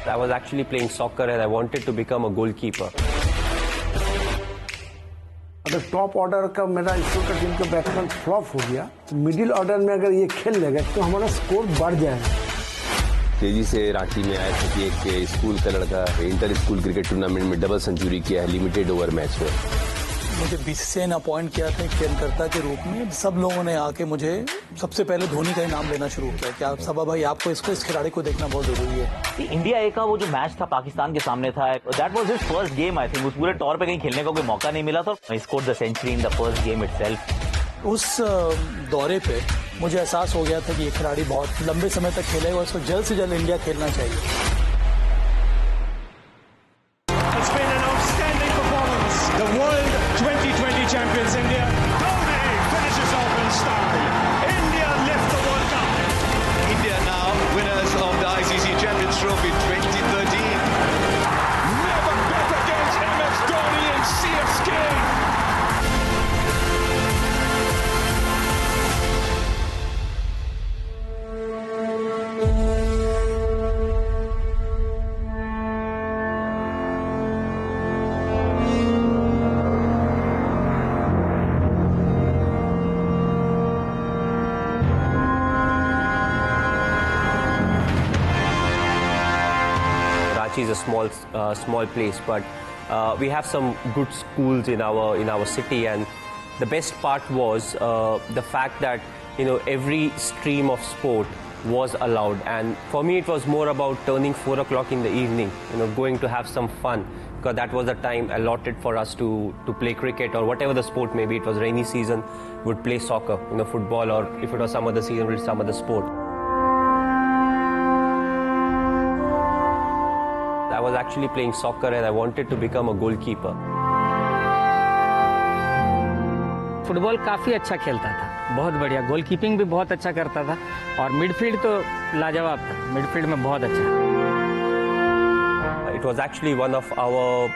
I was actually playing soccer and I wanted to become a goalkeeper. अगर top order का मेरा school का team का batsman flop हो गया तो मिडिल ऑर्डर में अगर ये खेल लेगा तो हमारा स्कोर बढ़ जाएगा। तेजी से रांची में आया था कि एक स्कूल का लड़का इंटर स्कूल क्रिकेट टूर्नामेंट में डबल सेंचुरी किया है लिमिटेड ओवर मैच में। मुझे बीसीसीआई ने अपॉइंट किया था खेलकर्ता के रूप में। सब लोगों ने आके मुझे सबसे पहले धोनी का ही नाम लेना शुरू किया कि आप सबा भाई आपको इस खिलाड़ी को देखना बहुत जरूरी है। इंडिया ए का वो जो मैच था पाकिस्तान के सामने था, that was his first game. I think उस पूरे टूर पे कहीं खेलने का कोई मौका नहीं मिला था। He scored the century in the first game itself. उस दौरे पे मुझे एहसास हो गया था कि ये खिलाड़ी बहुत लंबे समय तक खेलेगा और इसको जल्द से जल्द इंडिया खेलना चाहिए। Champions India. Dhoni finishes off in style. India lift the World Cup. India now winners of the ICC Champions Trophy 2013. Never bet against MS Dhoni in CSK. Is a small place, but we have some good schools in our city, and the best part was the fact that every stream of sport was allowed. And for me, it was more about turning 4 o'clock in the evening, going to have some fun, because that was the time allotted for us to play cricket or whatever the sport may be. It was rainy season, would play soccer, football, or if it was some other season, with some other sport. I was actually playing soccer and I wanted to become a goalkeeper. Football काफ़ी अच्छा खेलता था, बहुत बढ़िया। Goalkeeping भी बहुत अच्छा करता था और मिडफील्ड तो लाजवाब था। मिडफील्ड में बहुत अच्छा। It was actually one of our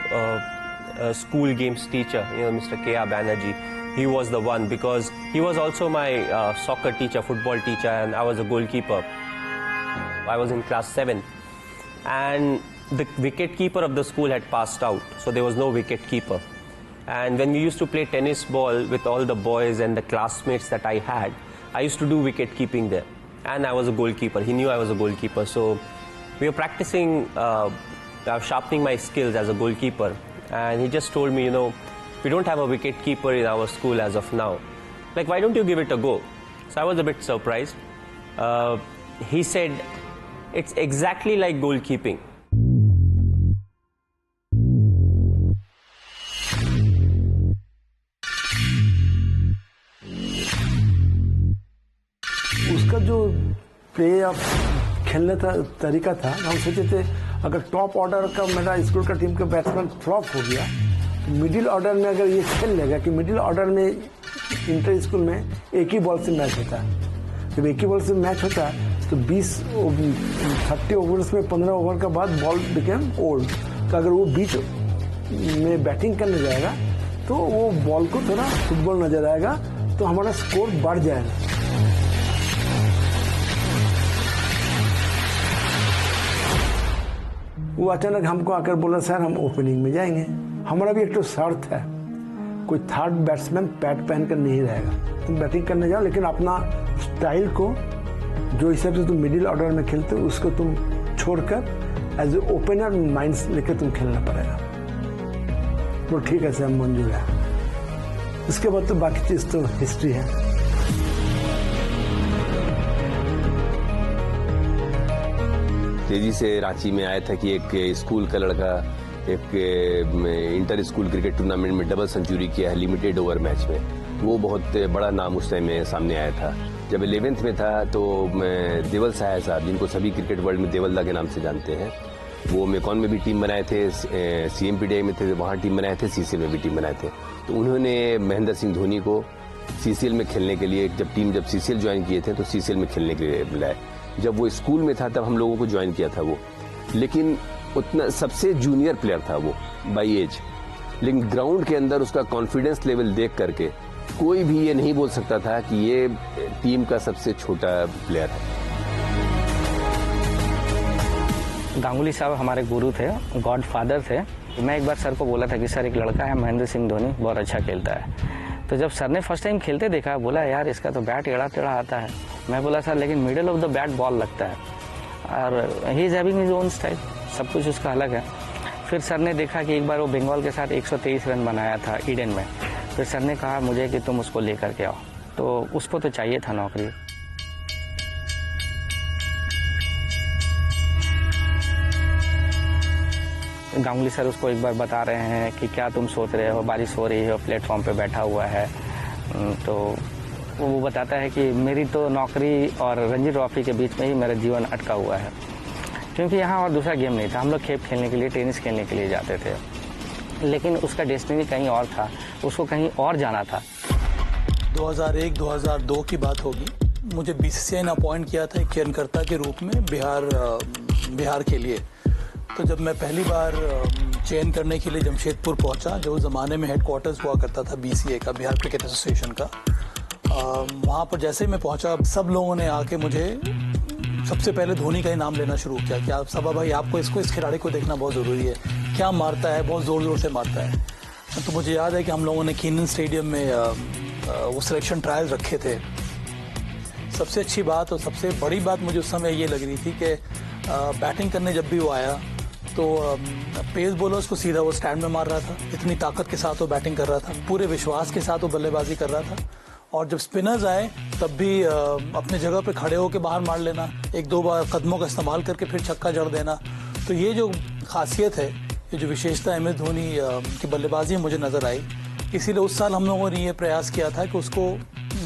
school games teacher, Mr. K.R. Banerjee. He was the one, because he was also my soccer teacher, football teacher, and I was a goalkeeper. I was in class 7, and the wicket keeper of the school had passed out, so there was no wicket keeper. And when we used to play tennis ball with all the boys and the classmates that I had, I used to do wicket keeping there, and I was a goalkeeper. He knew I was a goalkeeper, so we were practicing, sharpening my skills as a goalkeeper. And he just told me, we don't have a wicket keeper in our school as of now. Like, why don't you give it a go? So I was a bit surprised. He said, it's exactly like goalkeeping. उसका जो play of खेलने का तरीका था, हम सोचे थे अगर टॉप ऑर्डर का मेरा स्कूल का टीम का बैट्समैन फ्लॉप हो गया तो मिडिल ऑर्डर में अगर ये खेल लेगा, कि मिडिल ऑर्डर में इंटर स्कूल में एक ही बॉल से मैच होता है। जब एक ही बॉल से मैच होता है तो 30 ओवर्स में 15 ओवर के बाद बॉल बिकेम ओल्ड। तो अगर वो बीच में बैटिंग करने जाएगा तो वो बॉल को थोड़ा फुटबॉल नजर आएगा, तो हमारा स्कोर बढ़ जाएगा। वो अचानक हमको आकर बोला, सर हम ओपनिंग में जाएंगे। हमारा भी एक तो शर्त है, कोई थर्ड बैट्समैन पैड पहन कर नहीं रहेगा। तुम बैटिंग करने जाओ, लेकिन अपना स्टाइल को जो हिसाब से तुम मिडिल ऑर्डर में खेलते हो उसको तुम छोड़कर एज ए ओपनर माइंड्स लेकर तुम खेलना पड़ेगा। तो ठीक है सर, हम मंजूर है। इसके बाद तो बाकी चीज तो हिस्ट्री है। तेजी से रांची में आया था कि एक स्कूल का लड़का एक इंटर स्कूल क्रिकेट टूर्नामेंट में डबल सेंचुरी किया है लिमिटेड ओवर मैच में। वो बहुत बड़ा नाम उस टाइम में सामने आया था। जब 11th में था तो देवल सहाय साहब, जिनको सभी क्रिकेट वर्ल्ड में देवलदा के नाम से जानते हैं, वो मेकॉन में भी टीम बनाए थे, CMPDI में थे, वहाँ टीम बनाए थे, CCL में भी टीम बनाए थे। तो उन्होंने महेंद्र सिंह धोनी को CCL में खेलने के लिए, जब CCL ज्वाइन किए थे तो CCL में खेलने के लिए बुलाए। जब वो स्कूल में था तब हम लोगों को ज्वाइन किया था वो, लेकिन उतना सबसे जूनियर प्लेयर था वो बाई एज। लेकिन ग्राउंड के अंदर उसका कॉन्फिडेंस लेवल देख करके कोई भी ये नहीं बोल सकता था कि ये टीम का सबसे छोटा प्लेयर है। गांगुली साहब हमारे गुरु थे, गॉड फादर थे। मैं एक बार सर को बोला था कि सर एक लड़का है महेंद्र सिंह धोनी, बहुत अच्छा खेलता है। तो जब सर ने फर्स्ट टाइम खेलते देखा, बोला यार इसका तो बैट टेढ़ा टेढ़ा आता है। मैं बोला सर लेकिन middle of the bat ball लगता है और he is having his own style, सब कुछ उसका अलग है। फिर सर ने देखा कि एक बार वो बंगाल के साथ 123 रन बनाया था ईडन में। फिर सर ने कहा मुझे कि तुम उसको लेकर के आओ, तो उसको तो चाहिए था नौकरी। गांगुली सर उसको एक बार बता रहे हैं कि क्या तुम सोच रहे हो, बारिश हो रही है, प्लेटफॉर्म पे बैठा हुआ है। तो वो बताता है कि मेरी तो नौकरी और रणजी ट्रॉफी के बीच में ही मेरा जीवन अटका हुआ है, क्योंकि यहाँ और दूसरा गेम नहीं था। हम लोग खेप खेलने के लिए, टेनिस खेलने के लिए जाते थे, लेकिन उसका डेस्टिनी कहीं और था, उसको कहीं और जाना था। 2001-2002 की बात होगी। मुझे बीसीसीआई ने अपॉइंट किया था एक चयनकर्ता के रूप में बिहार के लिए। तो जब मैं पहली बार चयन करने के लिए जमशेदपुर पहुंचा, जो उस ज़माने में हेडक्वार्टर्स हुआ करता था बीसीए का, बिहार क्रिकेट एसोसिएशन का, वहाँ पर जैसे ही मैं पहुंचा, सब लोगों ने आके मुझे सबसे पहले धोनी का ही नाम लेना शुरू किया कि आप सबा भाई आपको इस खिलाड़ी को देखना बहुत ज़रूरी है, क्या मारता है, बहुत ज़ोर ज़ोर से मारता है। तो मुझे याद है कि हम लोगों ने कीनन स्टेडियम में वो सिलेक्शन ट्रायल रखे थे। सबसे अच्छी बात और सबसे बड़ी बात मुझे उस समय ये लग रही थी कि बैटिंग करने जब भी वो आया तो पेस बॉलर्स को सीधा वो स्टैंड में मार रहा था। इतनी ताकत के साथ वो बैटिंग कर रहा था, पूरे विश्वास के साथ वो बल्लेबाजी कर रहा था। और जब स्पिनर्स आए तब भी अपने जगह पे खड़े होकर बाहर मार लेना, एक दो बार कदमों का इस्तेमाल करके फिर छक्का जड़ देना। तो ये जो खासियत है, ये जो विशेषता MS धोनी की बल्लेबाजी में मुझे नज़र आई। इसीलिए उस साल हम लोगों ने ये प्रयास किया था कि उसको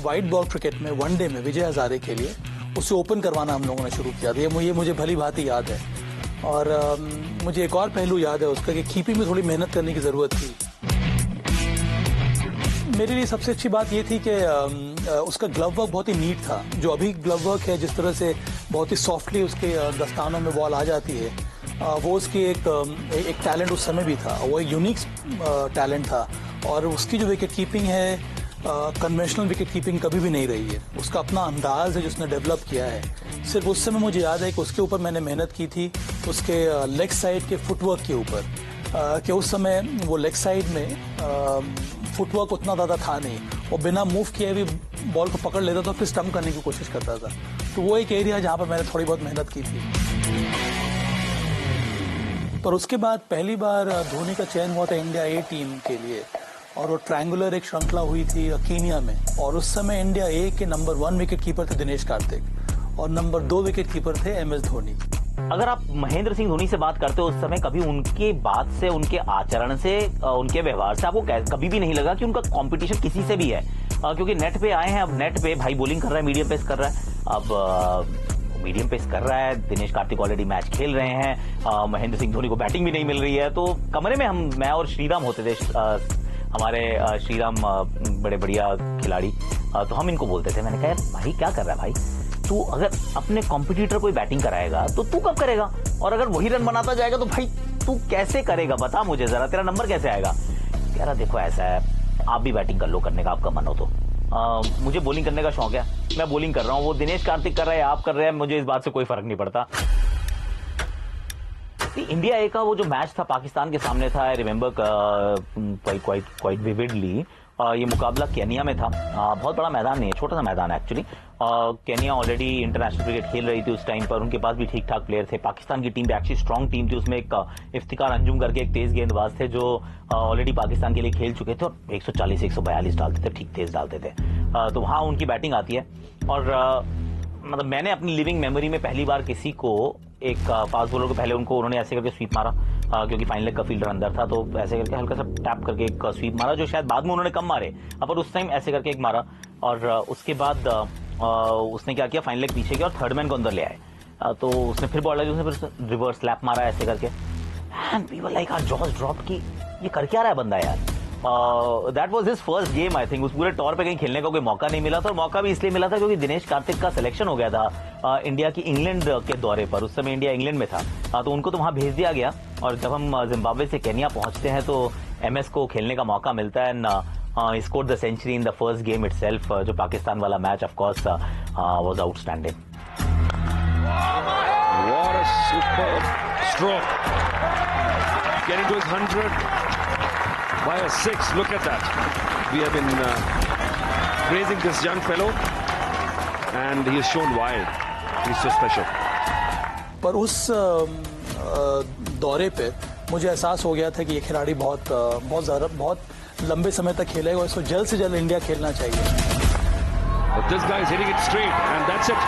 वाइट बॉल क्रिकेट में वनडे में विजय हजारे के लिए उसे ओपन करवाना हम लोगों ने शुरू किया था। ये मुझे भली भांति याद है। और मुझे एक और पहलू याद है उसका कि कीपिंग में थोड़ी मेहनत करने की ज़रूरत थी। मेरे लिए सबसे अच्छी बात ये थी कि उसका ग्लव वर्क बहुत ही नीट था। जो अभी ग्लव वर्क है, जिस तरह से बहुत ही सॉफ्टली उसके दस्तानों में बॉल आ जाती है, वो उसकी एक टैलेंट उस समय भी था। वो एक यूनिक टैलेंट था। और उसकी जो विकेट कीपिंग है, कन्वेंशनल विकेट कीपिंग कभी भी नहीं रही है। उसका अपना अंदाज है जो उसने डेवलप किया है। सिर्फ उस समय मुझे याद है कि उसके ऊपर मैंने मेहनत की थी, उसके लेग साइड के फुटवर्क के ऊपर, कि उस समय वो लेग साइड में फुटवर्क उतना ज़्यादा था नहीं। वो बिना मूव किए भी बॉल को पकड़ लेता था, फिर स्टंप करने की कोशिश करता था। तो वो एक एरिया जहाँ पर मैंने थोड़ी बहुत मेहनत की थी। पर उसके बाद पहली बार धोनी का चयन हुआ था इंडिया A टीम के लिए, और वो ट्रायंगुलर एक श्रृंखला हुई थी कीनिया में। और उस समय इंडिया A के नंबर 1 विकेट कीपर थे दिनेश कार्तिक, और नंबर 2 विकेट कीपर थे MS धोनी। अगर आप महेंद्र सिंह धोनी से बात करते हो उस समय, कभी उनके बात से, उनके आचरण से, उनके व्यवहार से आपको कभी भी नहीं लगा कि उनका कंपटीशन किसी से भी है? क्योंकि नेट पे आए हैं, अब नेट पे भाई बॉलिंग कर रहा है, मीडियम पेस कर रहा है, अब मीडियम पेस कर रहा है, दिनेश कार्तिक ऑलरेडी मैच खेल रहे हैं, महेंद्र सिंह धोनी को बैटिंग भी नहीं मिल रही है। तो कमरे में मैं और श्रीराम होते थे, हमारे श्रीराम बड़े बढ़िया खिलाड़ी, तो हम इनको बोलते थे, मैंने कहा भाई क्या कर रहा है भाई, तू अगर अपने कॉम्पिटिटर को बैटिंग कराएगा तो तू कब करेगा, और अगर वही रन बनाता जाएगा तो भाई तू कैसे करेगा, बता मुझे जरा, तेरा नंबर कैसे आएगा? कह रहा देखो ऐसा है, आप भी बैटिंग कर लो, करने का आपका मन हो तो। मुझे बॉलिंग करने का शौक है, मैं बॉलिंग कर रहा हूँ, वो दिनेश कार्तिक कर रहे हैं, आप कर रहे हैं, मुझे इस बात से कोई फर्क नहीं पड़ता। इंडिया A का वो जो मैच था पाकिस्तान के सामने था, आई रिमेंबर क्वाइट विविडली। ये मुकाबला केनिया में था। बहुत बड़ा मैदान नहीं है, छोटा सा मैदान है actually. Kenya already international cricket खेल रही थी उस टाइम पर, उनके पास भी ठीक ठाक प्लेयर थे। पाकिस्तान की टीम भी एक्चुअली स्ट्रॉन्ग टीम थी, उसमें एक इफ्तिकार अंजुम करके एक तेज गेंदबाज थे जो ऑलरेडी पाकिस्तान के लिए खेल चुके थे और 140-142 डालते थे, ठीक तेज डालते थे। तो वहाँ उनकी बैटिंग आती है, और मतलब मैंने अपनी लिविंग मेमोरी में पहली बार किसी को, एक फास्ट बॉलर को, पहले उन्होंने ऐसे करके स्वीप मारा, क्योंकि फाइन लेग का फील्डर अंदर था, तो ऐसे करके हल्का सा टैप करके एक स्वीप मारा, जो शायद बाद में उन्होंने कम मारे, पर उस टाइम ऐसे करके एक मारा। और उसके बाद उसने क्या किया, फाइन लेग पीछे किया और थर्ड मैन को अंदर ले आए। तो उसने फिर बॉल लगी, उसने फिर रिवर्स स्लैप मारा ऐसे करके, and we were like our jaws dropped कि ये कर क्या रहा है बंदा यार। That was his first game I think. उस पूरे टूर पे कहीं खेलने का कोई मौका नहीं मिला था, और मौका भी इसलिए मिला था क्योंकि दिनेश कार्तिक का सिलेक्शन हो गया था इंडिया की इंग्लैंड के दौरे पर। उस समय इंडिया इंग्लैंड में था, तो उनको तो वहां भेज दिया गया। और जब हम जिम्बाब्वे से केनिया पहुंचते हैं तो MS को खेलने का मौका मिलता है, scored the century in the first game itself. जो पाकिस्तान वाला match of course was outstanding. What a superb stroke. Getting to his 100 by a 6. Look at that. We have been praising this young fellow, and he has shown why he's so special. पर उस दौरे पे मुझे एहसास हो गया था कि ये खिलाड़ी बहुत लंबे समय तक खेलेगा और इसको जल्द से जल्द इंडिया खेलना चाहिए. But this guy is hitting it straight, and that's it.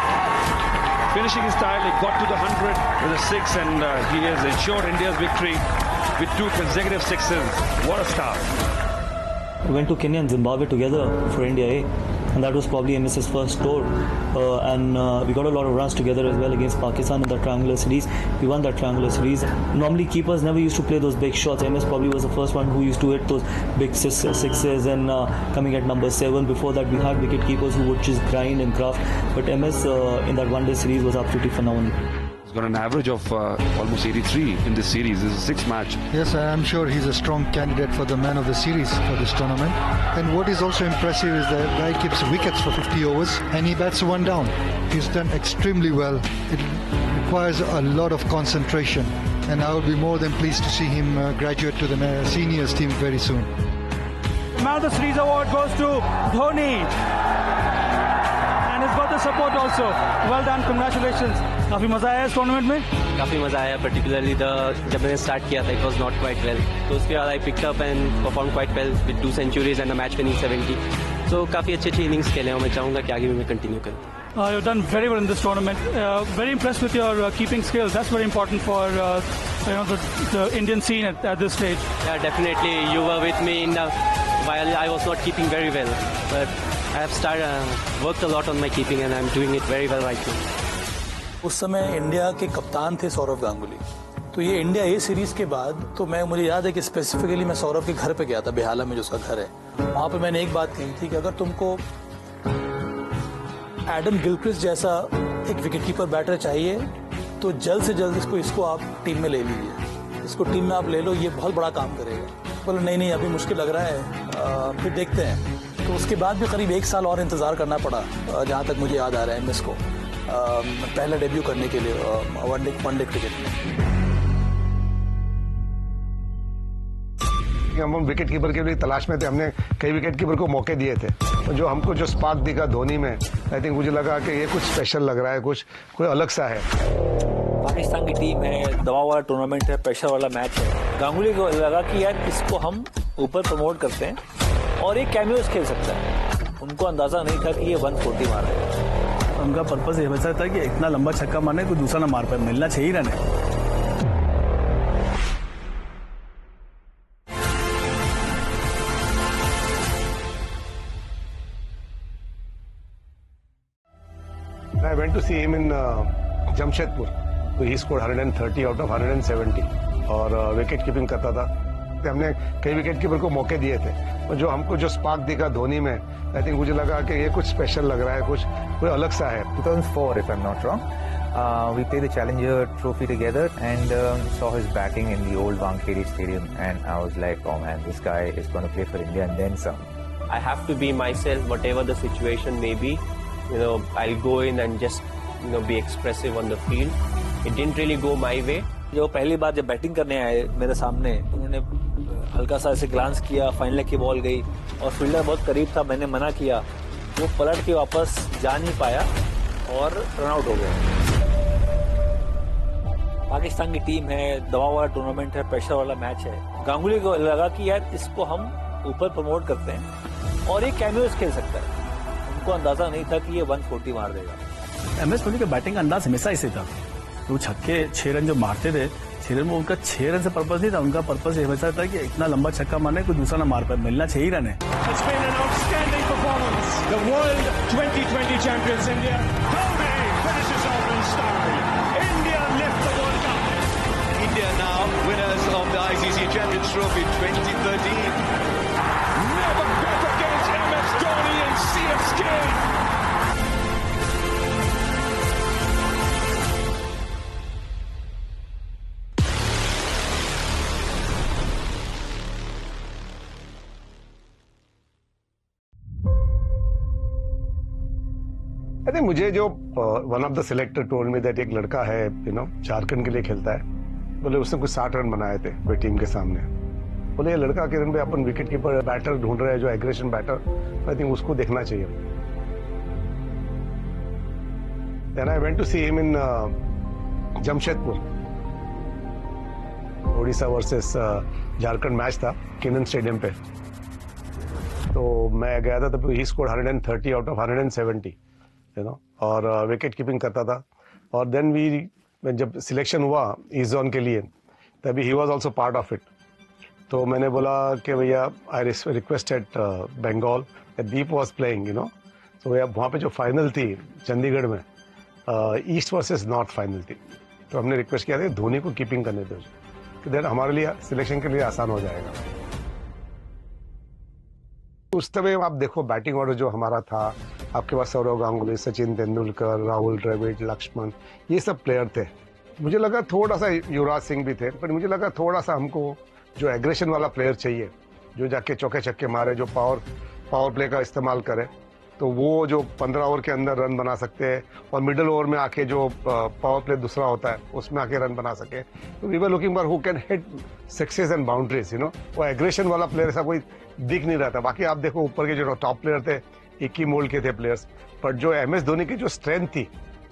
Finishing his style, he got to the 100 with a 6, and he has ensured India's victory with 2 consecutive sixes. What a star. We went to Kenya and Zimbabwe together for India A, and that was probably MS's first tour. And we got a lot of runs together as well against Pakistan in the triangular series. We won that triangular series. Normally keepers never used to play those big shots. MS probably was the first one who used to hit those big sixes and coming at number 7. Before that we had wicket keepers who would just grind and craft. But MS in that one day series was absolutely phenomenal. Got an average of almost 83 in this series. This is a 6th match. Yes, I am sure he's a strong candidate for the man of the series for this tournament. And what is also impressive is that the guy keeps wickets for 50 overs and he bats 1 down. He's done extremely well. It requires a lot of concentration, and I would be more than pleased to see him graduate to the seniors team very soon. Man of the Series award goes to Dhoni. And he's got the support also. Well done, congratulations. काफी मजा आया इस tournament में. काफी मजा आया, particularly जब मैंने स्टार्ट किया था, it was not quite well. तो उसके बाद I picked up and performed quite well with 2 centuries and a match winning 70. So काफी अच्छी innings खेले हैं. मैं चाहूँगा कि आगे भी मैं continue करूँ. You've done very well in this tournament. Very impressed with your keeping skills. That's very important for the Indian scene at this stage. Yeah, definitely. You were with me while I was not keeping very well, but I have worked a lot on my keeping, and I'm doing it very well right now. उस समय India के कप्तान थे सौरव गांगुली. तो ये India ए series के बाद तो मुझे याद है कि स्पेसिफिकली मैं सौरव के घर पे गया था, बेहाला में जो उसका घर है. वहां पे मैंने एक बात कही थी कि अगर तुमको एडम गिलक्रिस्ट जैसा एक विकेटकीपर बैटर चाहिए तो जल्द से जल्द इसको आप टीम में ले लीजिए. इसको टीम में आप ले लो, ये बहुत बड़ा काम करेगा. बोलो नहीं अभी मुश्किल लग रहा है, फिर देखते हैं. तो उसके बाद भी करीब 1 साल और इंतजार करना पड़ा, जहां तक मुझे याद आ रहा है एमएस को पहला डेब्यू करने के लिए वनडे क्रिकेट में. हम विकेट कीपर के लिए तलाश में थे. हमने कई विकेट कीपर को मौके दिए थे. जो हमको जो स्पार्क दिखा धोनी में, आई थिंक मुझे लगा कि ये कुछ स्पेशल लग रहा है, कोई अलग सा है. पाकिस्तान की टीम है, दबाव वाला टूर्नामेंट है, प्रेशर वाला मैच है. गांगुली को लगा कि यार इसको हम ऊपर प्रमोट करते हैं और एक कैमियोस खेल सकता है. उनको अंदाजा नहीं था कि ये 140 मार रहा है. उनका पर्पस ये बचा था कि इतना लंबा छक्का मारने कोई दूसरा ना मार पाए, मिलना चाहिए run. I went to see him in Jamshedpur. So he scored 130 out of 170 और विकेट कीपिंग करता था. हमने कई विकेट कीपर को मौके दिए थे. और जो हमको जो स्पार्क दिखा धोनी में, आई थिंक मुझे लगा कि ये कुछ स्पेशल लग रहा है, कोई अलग सा है. 2004 if I'm not wrong. We played the Challenger Trophy together and saw his batting in the old Wankhede Stadium, and I was like, oh man, this guy is going to play for India and then some. I have to be myself, whatever the situation may be. I'll go in and just be expressive on the field. It didn't really go my way. जो पहली बार जब batting करने आए मेरे सामने, उन्होंने हल्का सा ऐसे ग्लांस किया, फाइन लेग की बॉल गई और फील्डर बहुत करीब था, मैंने मना किया. वो पलट के वापस जा नहीं पाया और रन आउट हो गया. पाकिस्तान की टीम है, दबाव वाला टूर्नामेंट है, प्रेशर वाला मैच है. गांगुली को लगा कि यार इसको हम ऊपर प्रमोट करते हैं और एक कैमियोस खेल सकता है. उनको अंदाजा नहीं था कि ये 140 मार देगा. एमएस धोनी का बैटिंग अंदाज हमेशा ऐसे था. वो छक्के 6 रन जो मारते थे, 6 रन में उनका 6 रन से पर्पस नहीं था. उनका पर्पस ये हमेशा था कि इतना लंबा छक्का मारने कोई दूसरा ना मार पाए, मिलना चाहिए रन है. It's been an outstanding performance. The World 2020 champions India. Dhoni finishes off in style. India lift the World Cup. India now winners of the ICC Champions Trophy 2013. Never bet against MS Dhoni and CSK. I think मुझे जो one of the selector told me that एक लड़का है झारखंड के लिए खेलता है बोले उसने कुछ 60 रन बनाए थे कोई टीम के सामने। बोले ये लड़का किरण भाई अपन विकेट कीपर बैटर ढूंढ रहे हैं, जो एग्रेशन बैटर, आई थिंक उसको देखना चाहिए। Then I went to see him in Jamshedpur, Odisha versus Jharkhand match था किनन स्टेडियम पे। तो मैं गया था, तब he scored 130 out of 170, you know, और विकेट कीपिंग करता था। और देन जब सिलेक्शन हुआ ईस्ट जोन के लिए, तभी he was also part of it. तो मैंने बोला कि भैया I requested Bengal, Deep was playing, you know. तो भैया वहाँ पे जो फाइनल थी चंडीगढ़ में, ईस्ट वर्सेस नॉर्थ फाइनल थी, तो हमने रिक्वेस्ट किया था धोनी को कीपिंग करने दो, तो देन हमारे लिए सिलेक्शन के लिए आसान हो जाएगा। उस समय आप देखो बैटिंग ऑर्डर जो हमारा था, आपके पास सौरव गांगुली, सचिन तेंदुलकर, राहुल द्रविड़, लक्ष्मण, ये सब प्लेयर थे। मुझे लगा थोड़ा सा युवराज सिंह भी थे, पर मुझे लगा थोड़ा सा हमको जो एग्रेशन वाला प्लेयर चाहिए, जो जाके चौके छक्के मारे, जो पावर प्ले का इस्तेमाल करे। तो वो जो 15 ओवर के अंदर रन बना सकते हैं, और मिडिल ओवर में आके जो पावर प्ले दूसरा होता है उसमें आके रन बना सके। तो we were looking for who can hit sixes and boundaries, you know. वो एग्रेशन वाला प्लेयर ऐसा कोई दिख नहीं रहा था। बाकी आप देखो ऊपर के जो टॉप प्लेयर थे, एक ही मोल्ड के थे प्लेयर्स, पर जो MS धोनी की जो स्ट्रेंथ थी,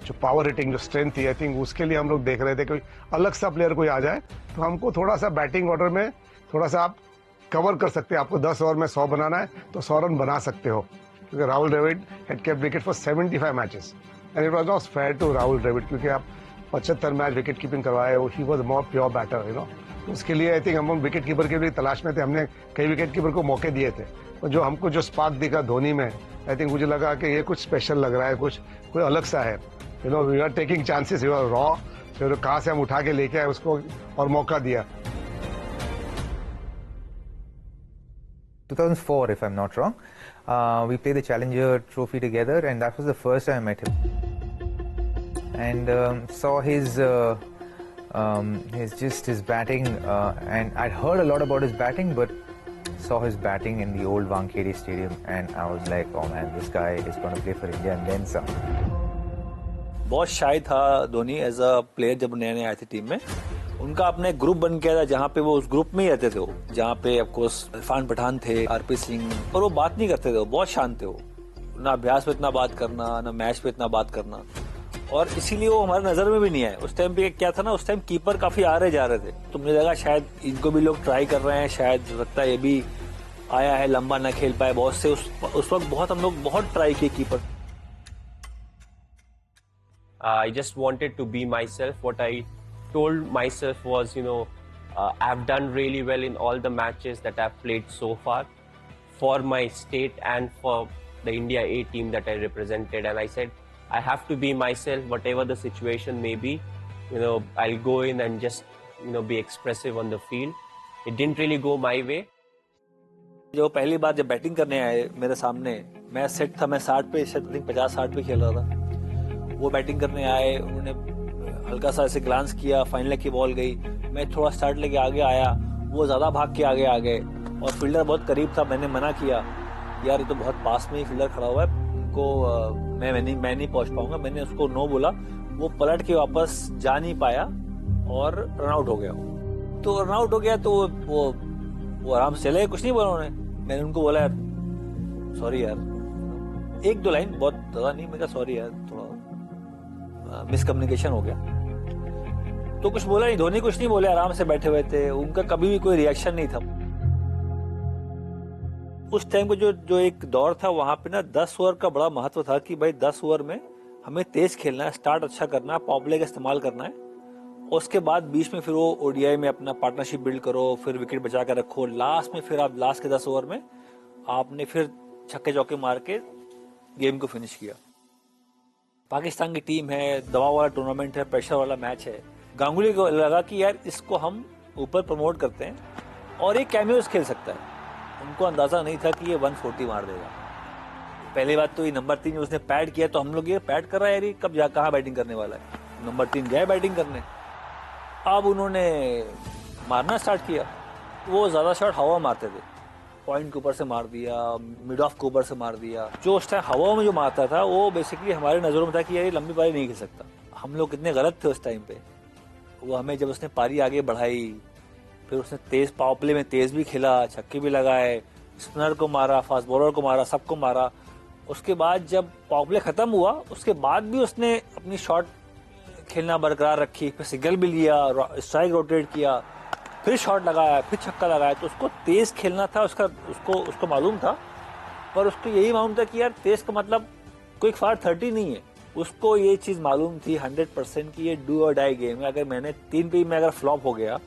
जो पावर हिटिंग जो स्ट्रेंथ थी, आई थिंक उसके लिए हम लोग देख रहे थे कोई अलग सा प्लेयर कोई आ जाए तो हमको थोड़ा सा बैटिंग ऑर्डर में थोड़ा सा आप कवर कर सकते हैं। आपको 10 ओवर में 100 बनाना है तो 100 रन बना सकते हो, क्योंकि Rahul Dravid had kept wicket for 75 matches and it was not fair to Rahul Dravid, क्योंकि आप 75 मैच विकेट कीपिंग करवाए हो। He was more pure batter, you know. उसके लिए आई थिंक हम विकेट कीपर के लिए तलाश में थे। हमने कई विकेट कीपर को मौके दिए थे, और जो हमको जो स्पार्क दिखा धोनी में, आई थिंक मुझे लगा कि ये कुछ स्पेशल लग रहा है, कुछ कोई अलग सा है, you know. We are taking chances, you are raw, फिर कहाँ से हम उठा के लेके आए उसको और मौका दिया। 2004, if I'm not wrong, we played the Challenger Trophy together, and that was the first time I met him. And saw his batting, and I'd heard a lot about his batting, but saw his batting in the old Wankhede Stadium, and I was like, oh man, this guy is going to play for India and then some. बहुत शाय था Dhoni as a player जब नए नए आए थे team में। उनका अपने ग्रुप बन गया था जहाँ पे वो उस ग्रुप में ही रहते थे, वो जहाँ पे ऑफ कोर्स इरफान पठान थे, RP सिंह, और वो बात नहीं करते थे, वो बहुत शांत थे। वो ना अभ्यास पे इतना बात करना, ना मैच पे इतना बात करना, और इसीलिए वो हमारे नजर में भी नहीं आए। उस टाइम पे क्या था ना, उस टाइम कीपर काफी आ रहे जा रहे थे, तो मुझे लगा शायद इनको भी लोग ट्राई कर रहे हैं, शायद लगता है ये भी आया है, लंबा ना खेल पाए बहुत से। उस वक्त बहुत हम लोग बहुत ट्राई किए keeper. I just wanted to be myself. What I told myself was, you know, I've done really well in all the matches that I've played so far for my state and for the India A team that I represented. And I said, I have to be myself, whatever the situation may be. You know, I'll go in and just, you know, be expressive on the field. It didn't really go my way. जो पहली बार जब batting करने आए मेरे सामने, मैं set था, मैं 60 पे, शायद 50-60 पे खेल रहा था। वो बैटिंग करने आए, उन्होंने हल्का सा ऐसे ग्लांस किया, फाइन लेग की बॉल गई, मैं थोड़ा स्टार्ट लेके आगे आया, वो ज़्यादा भाग के आगे आ गए, और फील्डर बहुत करीब था। मैंने मना किया, यार ये तो बहुत पास में ही फील्डर खड़ा हुआ है, उनको मैं नहीं पहुंच पाऊंगा। मैंने उसको नो बोला, वो पलट के वापस जा नहीं पाया और रन आउट हो गया। तो रन आउट हो गया तो वो आराम से चले, कुछ नहीं बोला उन्होंने। मैंने उनको बोला यार सॉरी यार, 1-2 लाइन, बहुत ज़्यादा नहीं। मैं कहा सॉरी यार, थोड़ा मिसकम्युनिकेशन हो गया। तो कुछ बोला नहीं, धोनी कुछ नहीं बोले, आराम से बैठे हुए थे, उनका कभी भी कोई रिएक्शन नहीं था। उस टाइम को जो एक दौर था वहां पे ना, 10 ओवर का बड़ा महत्व था कि भाई 10 ओवर में हमें तेज खेलना है, स्टार्ट अच्छा करना है, पावर प्ले का इस्तेमाल करना है, और उसके बाद बीच में फिर वो ODI में अपना पार्टनरशिप बिल्ड करो, फिर विकेट बचा कर रखो, लास्ट में फिर आप लास्ट के 10 ओवर में आपने फिर छक्के चौके मार के गेम को फिनिश किया। पाकिस्तान की टीम है, दबाव वाला टूर्नामेंट है, प्रेशर वाला मैच है। गांगुली को लगा कि यार इसको हम ऊपर प्रमोट करते हैं और एक कैमियोस खेल सकता है। उनको अंदाजा नहीं था कि ये 140 मार देगा। पहली बात तो ये नंबर 3 उसने पैड किया, तो हम लोग ये पैड कर रहा है यार, कब जा कहाँ बैटिंग करने वाला है। नंबर 3 गए बैटिंग करने, अब उन्होंने मारना स्टार्ट किया। वो ज़्यादा शॉट हवा मारते थे, पॉइंट के ऊपर से मार दिया, मिड ऑफ के ऊपर से मार दिया। जो उस टाइम हवा में जो मारता था वो बेसिकली हमारे नज़रों में था कि यार ये लंबी पारी नहीं खेल सकता। हम लोग कितने गलत थे उस टाइम पे। वो हमें जब उसने पारी आगे बढ़ाई, फिर उसने तेज पावर प्ले में तेज भी खेला, छक्के भी लगाए, स्पिनर को मारा, फास्ट बॉलर को मारा, सबको मारा। उसके बाद जब पावर प्ले खत्म हुआ उसके बाद भी उसने अपनी शॉट खेलना बरकरार रखी, फिर सिग्नल भी लिया, स्ट्राइक रोटेट किया, फिर शॉट लगाया, फिर छक्का लगाया। तो उसको तेज खेलना था, उसको मालूम था, पर उसको यही मालूम था कि यार तेज का मतलब कोई फार 30 नहीं है। उसको ये चीज मालूम थी 100% कि ये डू और डाई गेम है। अगर मैंने 3 पे में अगर फ्लॉप हो गया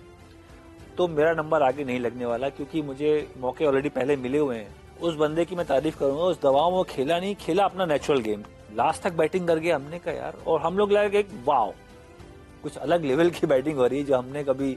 तो मेरा नंबर आगे नहीं लगने वाला, क्योंकि मुझे मौके ऑलरेडी पहले मिले हुए हैं। उस बंदे की मैं तारीफ करूंगा, उस दबाव में वो खेला नहीं, खेला अपना नेचुरल गेम, लास्ट तक बैटिंग करके हमने कहा यार, और हम लोग लगे एक वाव, कुछ अलग लेवल की बैटिंग हो रही है जो हमने कभी